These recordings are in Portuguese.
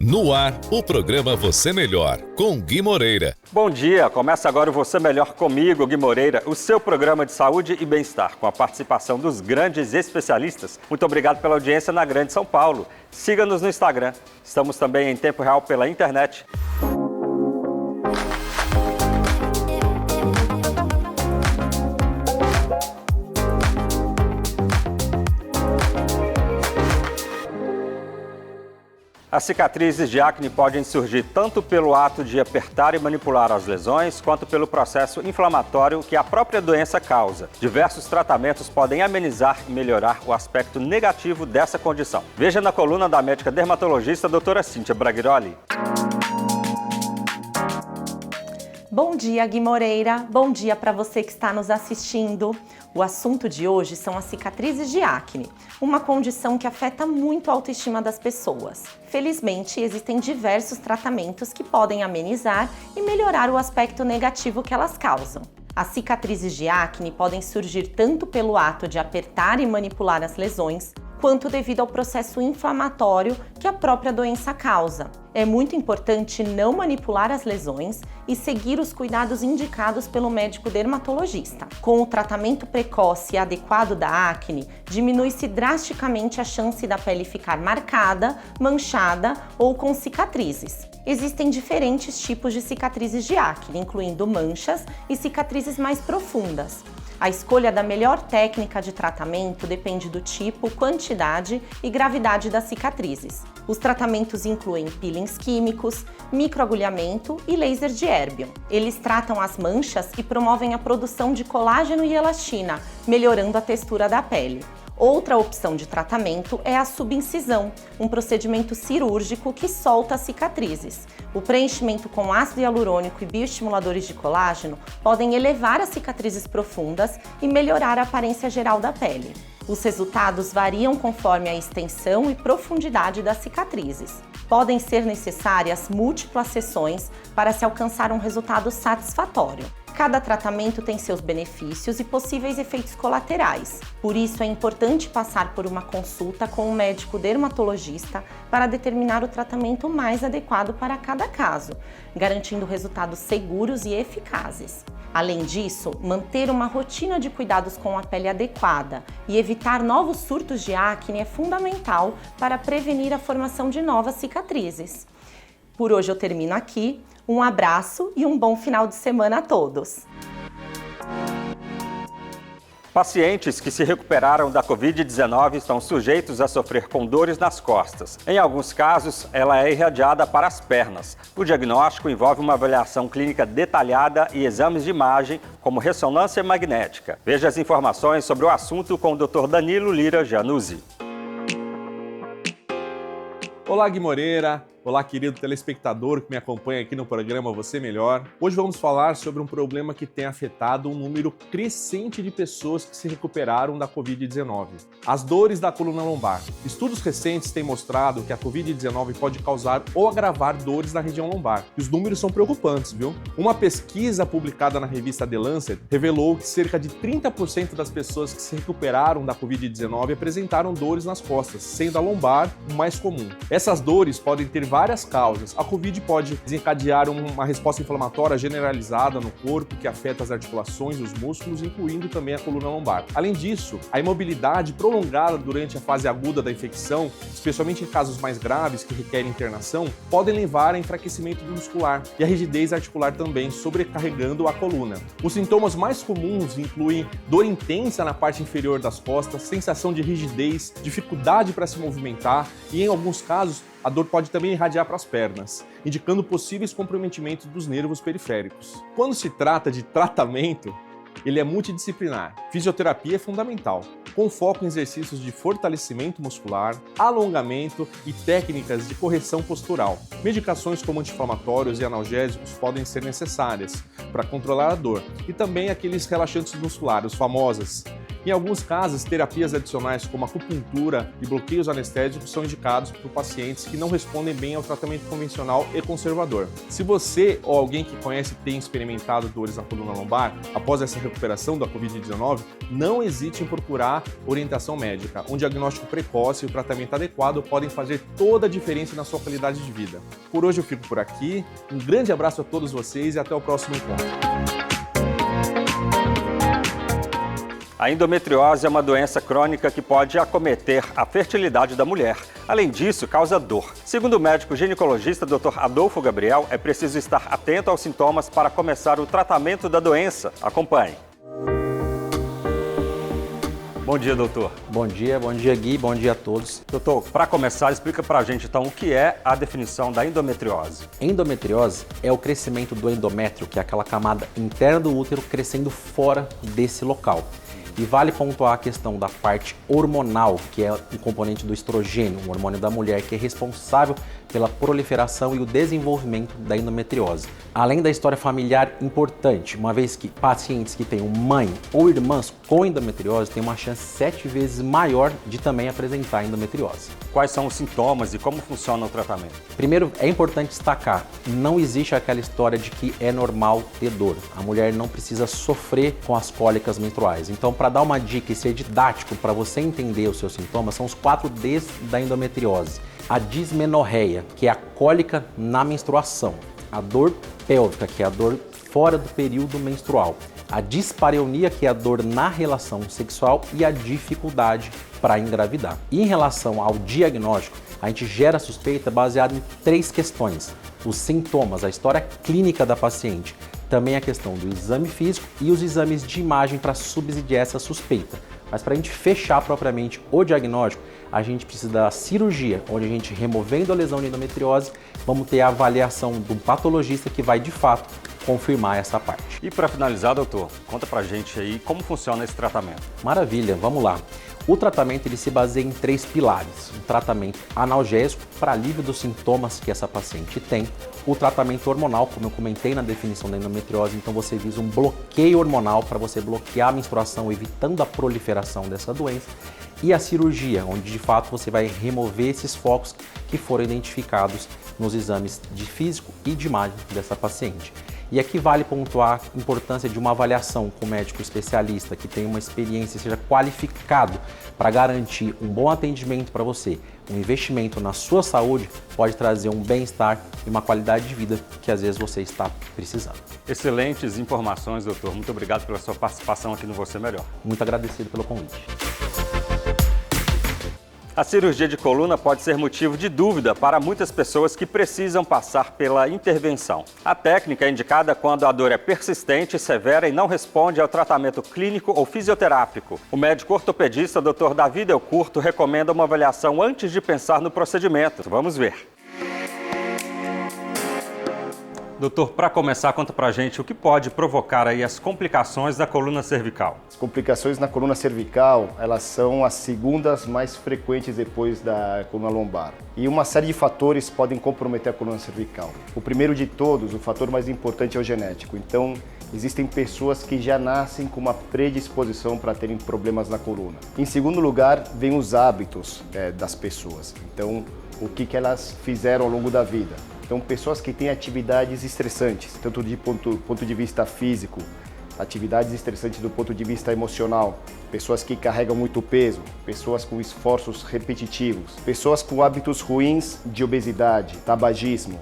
No ar, o programa Você Melhor, com Gui Moreira. Bom dia, começa agora o Você Melhor comigo, Gui Moreira, o seu programa de saúde e bem-estar, com a participação dos grandes especialistas. Muito obrigado pela audiência na Grande São Paulo. Siga-nos no Instagram. Estamos também em tempo real pela internet. As cicatrizes de acne podem surgir tanto pelo ato de apertar e manipular as lesões, quanto pelo processo inflamatório que a própria doença causa. Diversos tratamentos podem amenizar e melhorar o aspecto negativo dessa condição. Veja na coluna da médica dermatologista doutora Cíntia Braghiroli. Bom dia, Gui Moreira. Bom dia para você que está nos assistindo. O assunto de hoje são as cicatrizes de acne, uma condição que afeta muito a autoestima das pessoas. Felizmente, existem diversos tratamentos que podem amenizar e melhorar o aspecto negativo que elas causam. As cicatrizes de acne podem surgir tanto pelo ato de apertar e manipular as lesões, quanto devido ao processo inflamatório que a própria doença causa. É muito importante não manipular as lesões e seguir os cuidados indicados pelo médico dermatologista. Com o tratamento precoce e adequado da acne, diminui-se drasticamente a chance da pele ficar marcada, manchada ou com cicatrizes. Existem diferentes tipos de cicatrizes de acne, incluindo manchas e cicatrizes mais profundas. A escolha da melhor técnica de tratamento depende do tipo, quantidade e gravidade das cicatrizes. Os tratamentos incluem peelings químicos, microagulhamento e laser de Erbium. Eles tratam as manchas e promovem a produção de colágeno e elastina, melhorando a textura da pele. Outra opção de tratamento é a subincisão, um procedimento cirúrgico que solta as cicatrizes. O preenchimento com ácido hialurônico e bioestimuladores de colágeno podem elevar as cicatrizes profundas e melhorar a aparência geral da pele. Os resultados variam conforme a extensão e profundidade das cicatrizes. Podem ser necessárias múltiplas sessões para se alcançar um resultado satisfatório. Cada tratamento tem seus benefícios e possíveis efeitos colaterais. Por isso, é importante passar por uma consulta com um médico dermatologista para determinar o tratamento mais adequado para cada caso, garantindo resultados seguros e eficazes. Além disso, manter uma rotina de cuidados com a pele adequada e evitar novos surtos de acne é fundamental para prevenir a formação de novas cicatrizes. Por hoje eu termino aqui. Um abraço e um bom final de semana a todos. Pacientes que se recuperaram da Covid-19 estão sujeitos a sofrer com dores nas costas. Em alguns casos, ela é irradiada para as pernas. O diagnóstico envolve uma avaliação clínica detalhada e exames de imagem, como ressonância magnética. Veja as informações sobre o assunto com o Dr. Danilo Lira Januzzi. Olá, Gui Moreira. Olá, querido telespectador que me acompanha aqui no programa Você Melhor. Hoje vamos falar sobre um problema que tem afetado um número crescente de pessoas que se recuperaram da Covid-19. As dores da coluna lombar. Estudos recentes têm mostrado que a Covid-19 pode causar ou agravar dores na região lombar. E os números são preocupantes, viu? Uma pesquisa publicada na revista The Lancet revelou que cerca de 30% das pessoas que se recuperaram da Covid-19 apresentaram dores nas costas, sendo a lombar o mais comum. Essas dores podem ter várias causas. A Covid pode desencadear uma resposta inflamatória generalizada no corpo que afeta as articulações, os músculos, incluindo também a coluna lombar. Além disso, a imobilidade prolongada durante a fase aguda da infecção, especialmente em casos mais graves que requerem internação, podem levar a enfraquecimento muscular e a rigidez articular também, sobrecarregando a coluna. Os sintomas mais comuns incluem dor intensa na parte inferior das costas, sensação de rigidez, dificuldade para se movimentar e, em alguns casos, a dor pode também irradiar para as pernas, indicando possíveis comprometimentos dos nervos periféricos. Quando se trata de tratamento, ele é multidisciplinar. Fisioterapia é fundamental, com foco em exercícios de fortalecimento muscular, alongamento e técnicas de correção postural. Medicações como anti-inflamatórios e analgésicos podem ser necessárias para controlar a dor, e também aqueles relaxantes musculares, os famosos Em alguns casos, terapias adicionais como acupuntura e bloqueios anestésicos são indicados por pacientes que não respondem bem ao tratamento convencional e conservador. Se você ou alguém que conhece tem experimentado dores na coluna lombar após essa recuperação da Covid-19, não hesite em procurar orientação médica. Um diagnóstico precoce e o tratamento adequado podem fazer toda a diferença na sua qualidade de vida. Por hoje eu fico por aqui. Um grande abraço a todos vocês e até o próximo encontro. A endometriose é uma doença crônica que pode acometer a fertilidade da mulher. Além disso, causa dor. Segundo o médico ginecologista Dr. Adolfo Gabriel, é preciso estar atento aos sintomas para começar o tratamento da doença. Acompanhe. Bom dia, doutor. Bom dia Gui, bom dia a todos. Doutor, para começar, explica para a gente então o que é a definição da endometriose. Endometriose é o crescimento do endométrio, que é aquela camada interna do útero crescendo fora desse local. E vale pontuar a questão da parte hormonal, que é um componente do estrogênio, um hormônio da mulher que é responsável pela proliferação e o desenvolvimento da endometriose. Além da história familiar importante, uma vez que pacientes que tenham mãe ou irmãs com endometriose têm uma chance 7 vezes maior de também apresentar endometriose. Quais são os sintomas e como funciona o tratamento? Primeiro, é importante destacar, não existe aquela história de que é normal ter dor. A mulher não precisa sofrer com as cólicas menstruais. Então, para dar uma dica e ser didático para você entender os seus sintomas, são os 4 Ds da endometriose. A dismenorreia, que é a cólica na menstruação. A dor pélvica, que é a dor fora do período menstrual. A dispareunia, que é a dor na relação sexual, e a dificuldade para engravidar. E em relação ao diagnóstico, a gente gera suspeita baseado em 3 questões: os sintomas, a história clínica da paciente, também a questão do exame físico e os exames de imagem para subsidiar essa suspeita. Mas para a gente fechar propriamente o diagnóstico, a gente precisa da cirurgia, onde a gente, removendo a lesão de endometriose, vamos ter a avaliação de um patologista que vai de fato confirmar essa parte. E para finalizar, doutor, conta pra gente aí como funciona esse tratamento. Maravilha, vamos lá. O tratamento ele se baseia em 3 pilares. Um tratamento analgésico para alívio dos sintomas que essa paciente tem. O tratamento hormonal, como eu comentei na definição da endometriose, então você visa um bloqueio hormonal para você bloquear a menstruação, evitando a proliferação dessa doença. E a cirurgia, onde de fato você vai remover esses focos que foram identificados nos exames de físico e de imagem dessa paciente. E aqui vale pontuar a importância de uma avaliação com um médico especialista que tenha uma experiência e seja qualificado para garantir um bom atendimento para você. Um investimento na sua saúde pode trazer um bem-estar e uma qualidade de vida que às vezes você está precisando. Excelentes informações, doutor. Muito obrigado pela sua participação aqui no Você Melhor. Muito agradecido pelo convite. A cirurgia de coluna pode ser motivo de dúvida para muitas pessoas que precisam passar pela intervenção. A técnica é indicada quando a dor é persistente, severa e não responde ao tratamento clínico ou fisioterápico. O médico ortopedista Dr. Davi Del Curto recomenda uma avaliação antes de pensar no procedimento. Vamos ver. Doutor, para começar, conta pra gente o que pode provocar aí as complicações da coluna cervical. As complicações na coluna cervical, elas são as segundas mais frequentes depois da coluna lombar. E uma série de fatores podem comprometer a coluna cervical. O primeiro de todos, o fator mais importante é o genético. Então, existem pessoas que já nascem com uma predisposição para terem problemas na coluna. Em segundo lugar, vem os hábitos das pessoas. Então, o que elas fizeram ao longo da vida. Então, pessoas que têm atividades estressantes, tanto de ponto de vista físico, atividades estressantes do ponto de vista emocional, pessoas que carregam muito peso, pessoas com esforços repetitivos, pessoas com hábitos ruins de obesidade, tabagismo.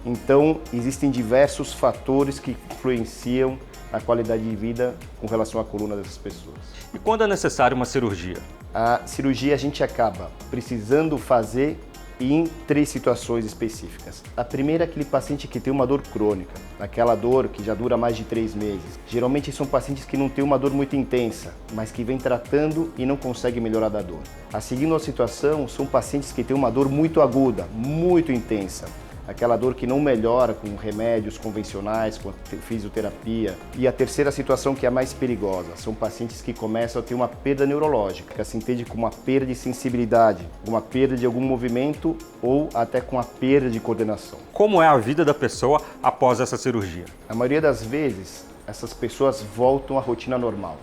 Então, existem diversos fatores que influenciam a qualidade de vida com relação à coluna dessas pessoas. E quando é necessária uma cirurgia? A cirurgia a gente acaba precisando fazer em 3 situações específicas. A primeira é aquele paciente que tem uma dor crônica, aquela dor que já dura mais de 3 meses. Geralmente são pacientes que não têm uma dor muito intensa, mas que vem tratando e não conseguem melhorar da dor. A segunda situação são pacientes que têm uma dor muito aguda, muito intensa. Aquela dor que não melhora com remédios convencionais, com fisioterapia. E a terceira situação, que é a mais perigosa, são pacientes que começam a ter uma perda neurológica, que se entende como uma perda de sensibilidade, uma perda de algum movimento ou até com a perda de coordenação. Como é a vida da pessoa após essa cirurgia? A maioria das vezes, essas pessoas voltam à rotina normal.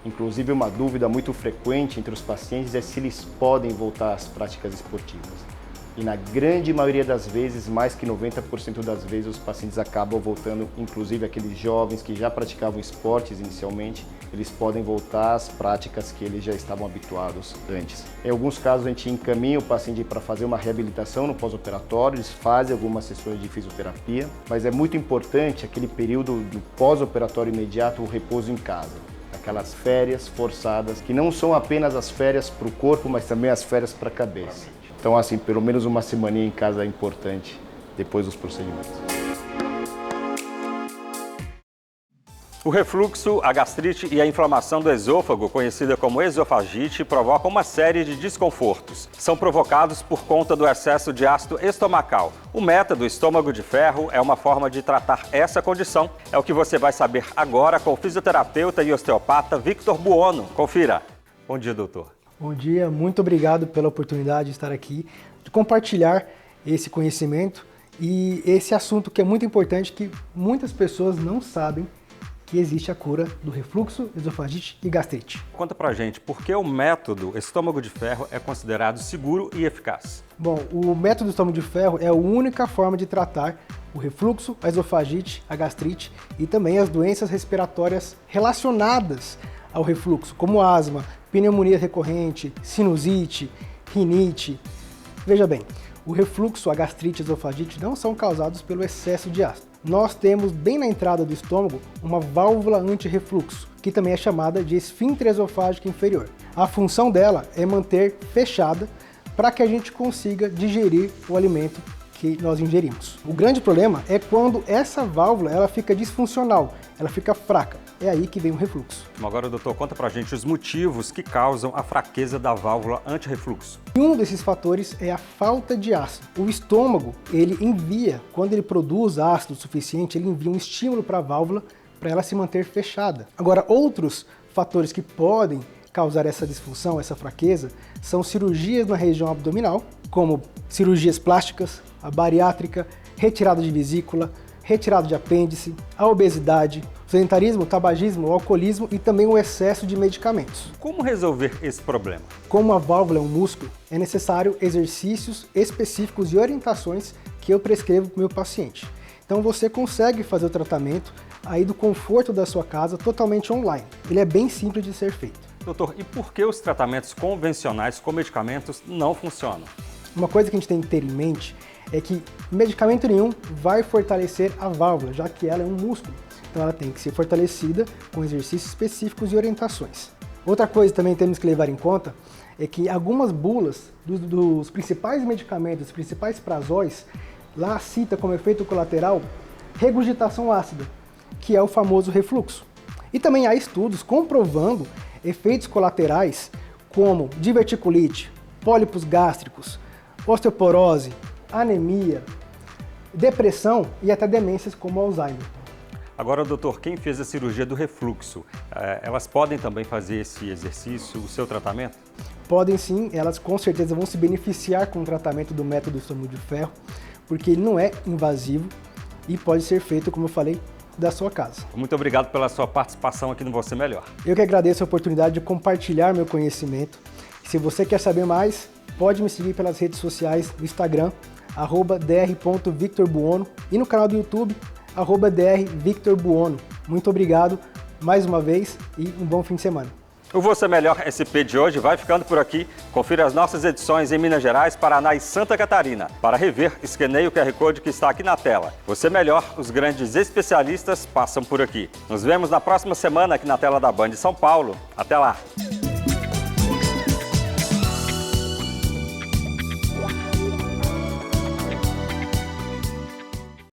Inclusive, uma dúvida muito frequente entre os pacientes é se eles podem voltar às práticas esportivas. E na grande maioria das vezes, mais que 90% das vezes, os pacientes acabam voltando, inclusive aqueles jovens que já praticavam esportes inicialmente, eles podem voltar às práticas que eles já estavam habituados antes. Em alguns casos, a gente encaminha o paciente para fazer uma reabilitação no pós-operatório, eles fazem algumas sessões de fisioterapia, mas é muito importante aquele período do pós-operatório imediato, o repouso em casa. Aquelas férias forçadas, que não são apenas as férias para o corpo, mas também as férias para a cabeça. Então, assim, pelo menos uma semaninha em casa é importante depois dos procedimentos. O refluxo, a gastrite e a inflamação do esôfago, conhecida como esofagite, provocam uma série de desconfortos. São provocados por conta do excesso de ácido estomacal. O método estômago de ferro é uma forma de tratar essa condição. É o que você vai saber agora com o fisioterapeuta e osteopata Victor Buono. Confira. Bom dia, doutor. Bom dia, muito obrigado pela oportunidade de estar aqui, de compartilhar esse conhecimento e esse assunto que é muito importante, que muitas pessoas não sabem que existe a cura do refluxo, esofagite e gastrite. Conta pra gente, por que o método estômago de ferro é considerado seguro e eficaz? Bom, o método estômago de ferro é a única forma de tratar o refluxo, a esofagite, a gastrite e também as doenças respiratórias relacionadas ao refluxo, como asma, pneumonia recorrente, sinusite, rinite. Veja bem, o refluxo, a gastrite e a esofagite não são causados pelo excesso de ácido. Nós temos bem na entrada do estômago uma válvula anti-refluxo, que também é chamada de esfíncter esofágico inferior. A função dela é manter fechada para que a gente consiga digerir o alimento que nós ingerimos. O grande problema é quando essa válvula ela fica disfuncional, ela fica fraca. É aí que vem o refluxo. Agora, doutor, conta pra gente os motivos que causam a fraqueza da válvula anti-refluxo. Um desses fatores é a falta de ácido. O estômago, ele envia, quando ele produz ácido suficiente, ele envia um estímulo para a válvula para ela se manter fechada. Agora, outros fatores que podem causar essa disfunção, essa fraqueza, são cirurgias na região abdominal, como cirurgias plásticas, a bariátrica, retirada de vesícula, retirada de apêndice, a obesidade, o sedentarismo, o tabagismo, o alcoolismo e também o excesso de medicamentos. Como resolver esse problema? Como a válvula é um músculo, é necessário exercícios específicos e orientações que eu prescrevo para o meu paciente. Então você consegue fazer o tratamento aí do conforto da sua casa totalmente online. Ele é bem simples de ser feito. Doutor, e por que os tratamentos convencionais com medicamentos não funcionam? Uma coisa que a gente tem que ter em mente é que medicamento nenhum vai fortalecer a válvula, já que ela é um músculo. Então ela tem que ser fortalecida com exercícios específicos e orientações. Outra coisa que também temos que levar em conta é que algumas bulas dos principais medicamentos, dos principais prazóis, lá cita como efeito colateral regurgitação ácida, que é o famoso refluxo. E também há estudos comprovando efeitos colaterais como diverticulite, pólipos gástricos, osteoporose, anemia, depressão e até demências como Alzheimer. Agora, doutor, quem fez a cirurgia do refluxo, elas podem também fazer esse exercício, o seu tratamento? Podem sim, elas com certeza vão se beneficiar com o tratamento do método estômago de ferro, porque ele não é invasivo e pode ser feito, como eu falei, da sua casa. Muito obrigado pela sua participação aqui no Você Melhor. Eu que agradeço a oportunidade de compartilhar meu conhecimento. Se você quer saber mais, pode me seguir pelas redes sociais, no Instagram, @dr.victorbuono e no canal do YouTube, @drvictorbuono. Muito obrigado mais uma vez e um bom fim de semana. O Você Melhor SP de hoje vai ficando por aqui. Confira as nossas edições em Minas Gerais, Paraná e Santa Catarina. Para rever, escaneie o QR Code que está aqui na tela. Você Melhor, os grandes especialistas passam por aqui. Nos vemos na próxima semana aqui na tela da Band São Paulo. Até lá!